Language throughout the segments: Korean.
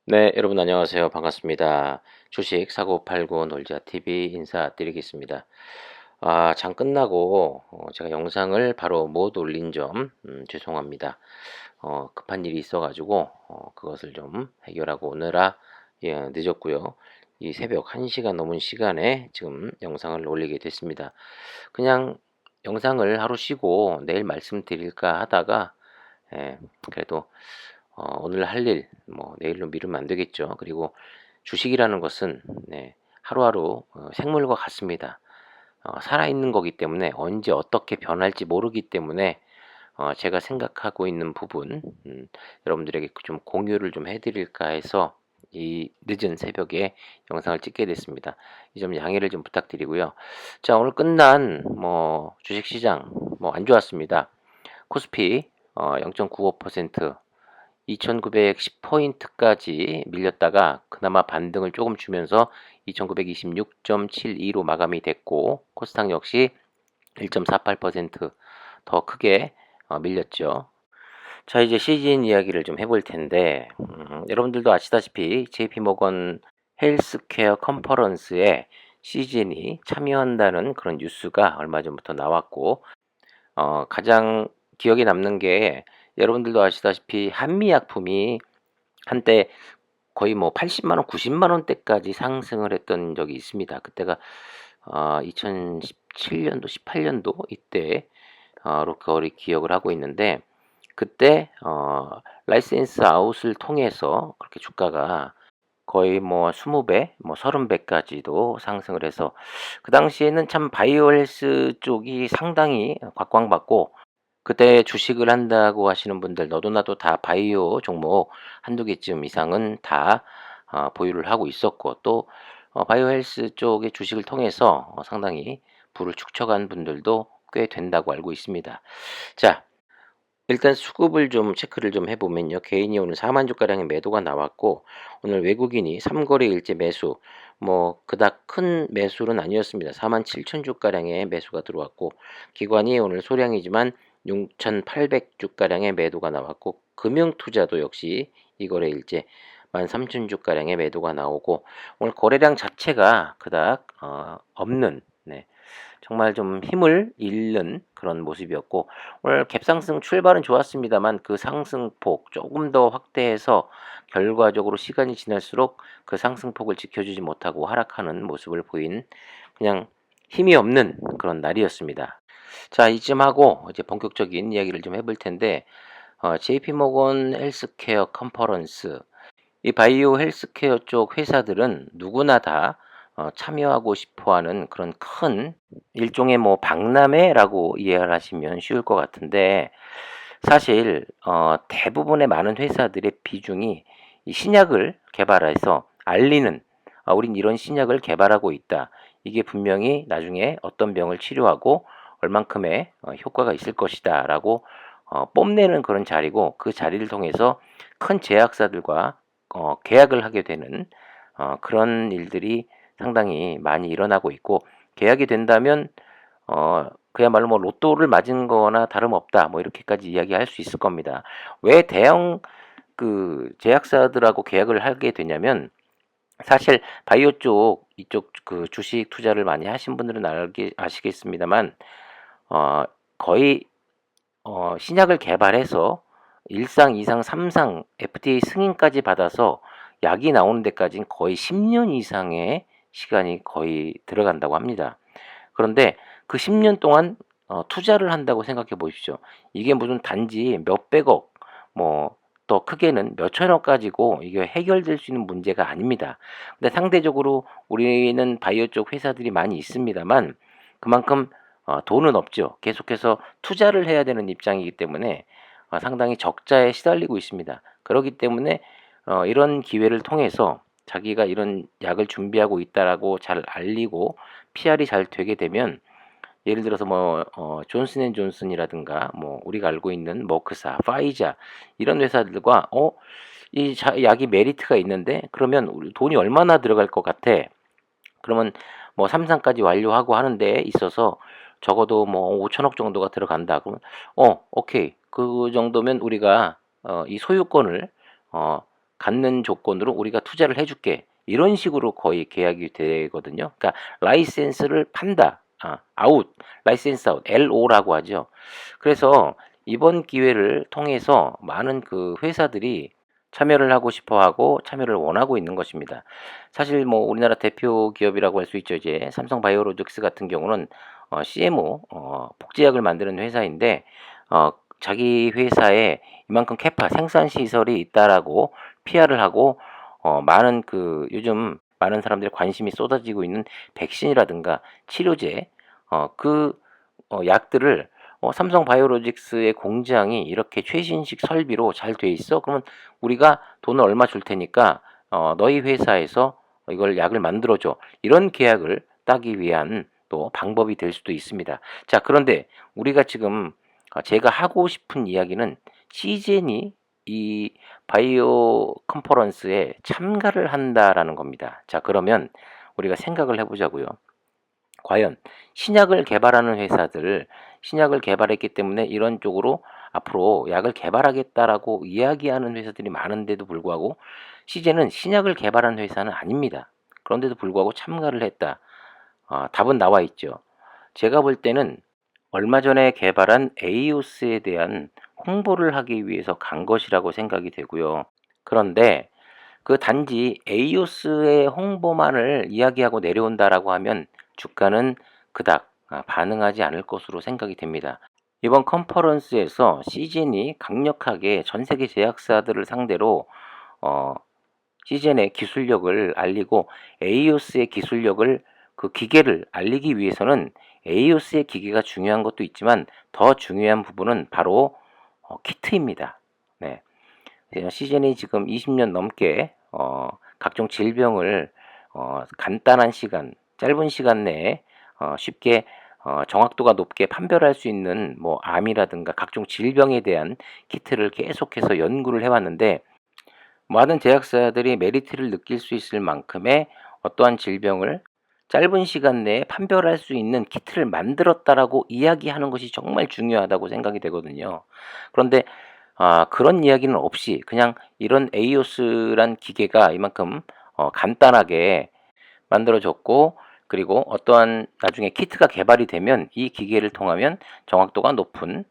네, 여러분 안녕하세요. 반갑습니다. 주식 사고 팔고 놀자 TV 인사드리겠습니다. 장 끝나고 제가 영상을 바로 못 올린 점 죄송합니다. 급한 일이 있어가지고 그것을 좀 해결하고 오느라 늦었고요. 이 새벽 1시가 넘은 시간에 지금 영상을 올리게 됐습니다. 그냥 영상을 하루 쉬고 내일 말씀드릴까 하다가 그래도 오늘 할 일 뭐 내일로 미루면 안 되겠죠. 그리고 주식이라는 것은 하루하루 생물과 같습니다. 살아있는 거기 때문에 언제 어떻게 변할지 모르기 때문에 제가 생각하고 있는 부분 여러분들에게 좀 공유를 좀 해드릴까 해서 이 늦은 새벽에 영상을 찍게 됐습니다. 이 점 양해를 좀 부탁드리고요. 자, 오늘 끝난 주식시장 안 좋았습니다. 코스피 0.95% 2910포인트까지 밀렸다가 그나마 반등을 조금 주면서 2926.72로 마감이 됐고, 코스닥 역시 1.48%더 크게 밀렸죠. 자, 이제 시즌 이야기를 좀 해볼 텐데, 여러분들도 아시다시피 JP모건 헬스케어 컨퍼런스에 시즌이 참여한다는 그런 뉴스가 얼마 전부터 나왔고, 가장 기억에 남는 게 여러분들도 아시다시피 한미약품이 한때 거의 80만 원, 90만 원대까지 상승을 했던 적이 있습니다. 그때가 2017년도, 18년도 이때로 거의 기억을 하고 있는데, 그때 라이센스 아웃을 통해서 그렇게 주가가 거의 20배, 30배까지도 상승을 해서 그 당시에는 참 바이오 헬스 쪽이 상당히 곽광받고, 그때 주식을 한다고 하시는 분들 너도 나도 다 바이오 종목 한두 개쯤 이상은 다 보유를 하고 있었고, 또 바이오 헬스 쪽의 주식을 통해서 상당히 부를 축적한 분들도 꽤 된다고 알고 있습니다. 자, 일단 수급을 좀 체크를 좀 해보면요. 개인이 오늘 4만 주가량의 매도가 나왔고, 오늘 외국인이 3거래 일제 매수, 그닥 큰 매수는 아니었습니다. 4만 7천 주가량의 매수가 들어왔고, 기관이 오늘 소량이지만 6,800 주가량의 매도가 나왔고, 금융투자도 역시 이 거래 일제 13,000 주가량의 매도가 나오고, 오늘 거래량 자체가 그닥 없는, 정말 좀 힘을 잃는 그런 모습이었고, 오늘 갭상승 출발은 좋았습니다만 그 상승폭 조금 더 확대해서 결과적으로 시간이 지날수록 그 상승폭을 지켜주지 못하고 하락하는 모습을 보인, 그냥 힘이 없는 그런 날이었습니다. 자, 이쯤 하고 이제 본격적인 이야기를 좀 해볼 텐데, JP모건 헬스케어 컨퍼런스, 이 바이오 헬스케어 쪽 회사들은 누구나 다 참여하고 싶어하는 그런 큰 일종의 박람회라고 이해를 하시면 쉬울 것 같은데, 사실 대부분의 많은 회사들의 비중이 이 신약을 개발해서 알리는, 우린 이런 신약을 개발하고 있다, 이게 분명히 나중에 어떤 병을 치료하고 얼만큼의 효과가 있을 것이다 라고 뽐내는 그런 자리고, 그 자리를 통해서 큰 제약사들과 계약을 하게 되는 그런 일들이 상당히 많이 일어나고 있고, 계약이 된다면 그야말로 로또를 맞은 거나 다름없다, 이렇게까지 이야기할 수 있을 겁니다. 왜 대형 그 제약사들하고 계약을 하게 되냐면, 사실 바이오 쪽 이쪽 그 주식 투자를 많이 하신 분들은 아시겠습니다만, 어 거의 신약을 개발해서 1상, 2상, 3상 FDA 승인까지 받아서 약이 나오는 데까지는 거의 10년 이상의 시간이 거의 들어간다고 합니다. 그런데 그 10년 동안 투자를 한다고 생각해 보십시오. 이게 무슨 단지 몇백억, 더 크게는 몇천억 가지고 이게 해결될 수 있는 문제가 아닙니다. 근데 상대적으로 우리는 바이오 쪽 회사들이 많이 있습니다만, 그만큼 돈은 없죠. 계속해서 투자를 해야 되는 입장이기 때문에 상당히 적자에 시달리고 있습니다. 그렇기 때문에 이런 기회를 통해서 자기가 이런 약을 준비하고 있다라고 잘 알리고 PR이 잘 되게 되면, 예를 들어서 존슨앤존슨이라든가 우리가 알고 있는 머크사, 파이자 이런 회사들과 이 약이 메리트가 있는데, 그러면 우리 돈이 얼마나 들어갈 것 같아? 그러면 3상까지 완료하고 하는 데 있어서 적어도 5천억 정도가 들어간다. 그러면 오케이. 그 정도면 우리가 이 소유권을 갖는 조건으로 우리가 투자를 해 줄게. 이런 식으로 거의 계약이 되거든요. 그러니까 라이센스를 판다. 아웃, 라이센스 아웃, LO라고 하죠. 그래서 이번 기회를 통해서 많은 그 회사들이 참여를 하고 싶어 하고 참여를 원하고 있는 것입니다. 사실 뭐 우리나라 대표 기업이라고 할 수 있죠. 이제 삼성바이오로직스 같은 경우는 CMO 복제약을 만드는 회사인데 자기 회사에 이만큼 캐파 생산 시설이 있다라고 PR을 하고 많은 그 요즘 많은 사람들의 관심이 쏟아지고 있는 백신이라든가 치료제 약들을 삼성바이오로직스의 공장이 이렇게 최신식 설비로 잘 돼 있어? 그러면 우리가 돈을 얼마 줄 테니까 너희 회사에서 이걸 약을 만들어 줘. 이런 계약을 따기 위한 또 방법이 될 수도 있습니다. 자, 그런데 우리가 지금 제가 하고 싶은 이야기는 시젠이 이 바이오 컨퍼런스에 참가를 한다라는 겁니다. 자, 그러면 우리가 생각을 해보자고요. 과연 신약을 개발하는 회사들, 신약을 개발했기 때문에 이런 쪽으로 앞으로 약을 개발하겠다라고 이야기하는 회사들이 많은데도 불구하고 시제는 신약을 개발한 회사는 아닙니다. 그런데도 불구하고 참가를 했다. 답은 나와 있죠. 제가 볼 때는 얼마 전에 개발한 에이오스에 대한 홍보를 하기 위해서 간 것이라고 생각이 되고요. 그런데 그 단지 에이오스의 홍보만을 이야기하고 내려온다라고 하면 주가는 그닥 반응하지 않을 것으로 생각이 됩니다. 이번 컨퍼런스에서 시즌이 강력하게 전 세계 제약사들을 상대로 어, 시즌의 기술력을 알리고 에이오스의 기술력을 그 기계를 알리기 위해서는 에이오스의 기계가 중요한 것도 있지만 더 중요한 부분은 바로 키트입니다. 네. 시즌이 지금 20년 넘게 각종 질병을 간단한 시간, 짧은 시간 내에 쉽게 정확도가 높게 판별할 수 있는 뭐 암이라든가 각종 질병에 대한 키트를 계속해서 연구를 해왔는데 많은 제약사들이 메리트를 느낄 수 있을 만큼의 어떠한 질병을 짧은 시간 내에 판별할 수 있는 키트를 만들었다라고 이야기하는 것이 정말 중요하다고 생각이 되거든요. 그런데 그런 이야기는 없이 그냥 이런 에이오스란 기계가 이만큼 간단하게 만들어졌고 그리고 어떠한 나중에 키트가 개발이 되면 이 기계를 통하면 정확도가 높은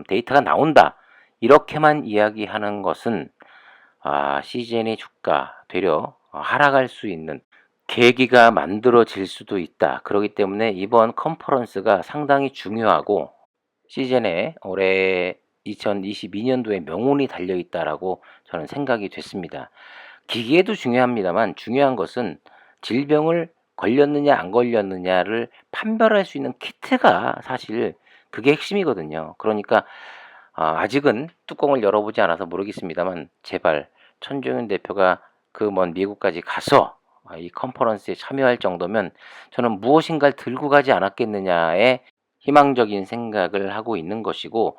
데이터가 나온다. 이렇게만 이야기하는 것은 시즌의 주가 되려 하락할 수 있는 계기가 만들어질 수도 있다. 그렇기 때문에 이번 컨퍼런스가 상당히 중요하고 시즌에 올해 2022년도에 명운이 달려 있다라고 저는 생각이 됐습니다. 기계도 중요합니다만 중요한 것은 질병을 걸렸느냐 안 걸렸느냐를 판별할 수 있는 키트가 사실 그게 핵심이거든요. 그러니까 아직은 뚜껑을 열어보지 않아서 모르겠습니다만 제발 천종윤 대표가 그 먼 미국까지 가서 이 컨퍼런스에 참여할 정도면 저는 무엇인가를 들고 가지 않았겠느냐의 희망적인 생각을 하고 있는 것이고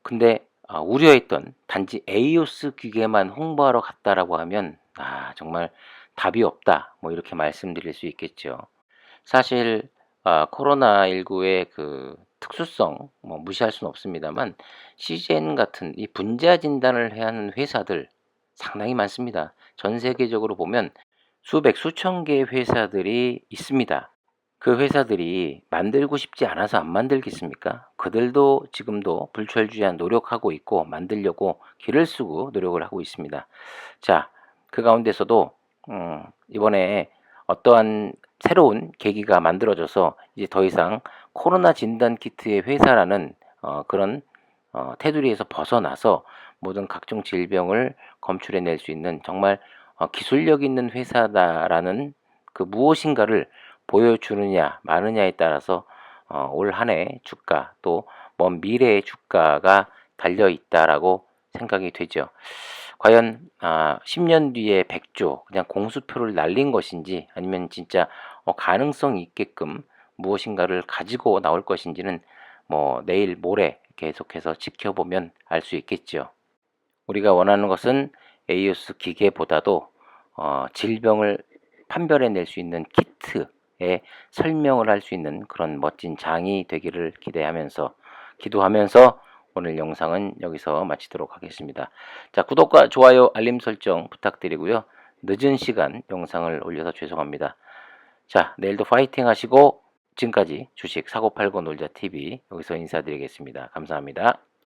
근데 우려했던 단지 에이오스 기계만 홍보하러 갔다라고 하면 정말 답이 없다. 뭐 이렇게 말씀드릴 수 있겠죠. 사실 코로나19의 그 특수성 뭐 무시할 수는 없습니다만 CGN 같은 이 분자 진단을 해야 하는 회사들 상당히 많습니다. 전 세계적으로 보면 수백 수천 개의 회사들이 있습니다. 그 회사들이 만들고 싶지 않아서 안 만들겠습니까? 그들도 지금도 불철주야 노력하고 있고 만들려고 기를 쓰고 노력을 하고 있습니다. 자, 그 가운데서도 이번에 어떠한 새로운 계기가 만들어져서 이제 더 이상 코로나 진단 키트의 회사라는 그런 테두리에서 벗어나서 모든 각종 질병을 검출해낼 수 있는 정말 기술력 있는 회사다라는 그 무엇인가를 보여주느냐 마느냐에 따라서 올 한 해 주가 또 먼 미래의 주가가 달려 있다라고 생각이 되죠. 과연 10년 뒤에 100조 그냥 공수표를 날린 것인지 아니면 진짜 가능성 있게끔 무엇인가를 가지고 나올 것인지는 뭐 내일 모레 계속해서 지켜보면 알 수 있겠죠. 우리가 원하는 것은 에이오스 기계보다도 질병을 판별해낼 수 있는 키트에 설명을 할 수 있는 그런 멋진 장이 되기를 기대하면서 기도하면서 오늘 영상은 여기서 마치도록 하겠습니다. 자, 구독과 좋아요, 알림 설정 부탁드리고요. 늦은 시간 영상을 올려서 죄송합니다. 자, 내일도 파이팅 하시고 지금까지 주식 사고팔고 놀자TV 여기서 인사드리겠습니다. 감사합니다.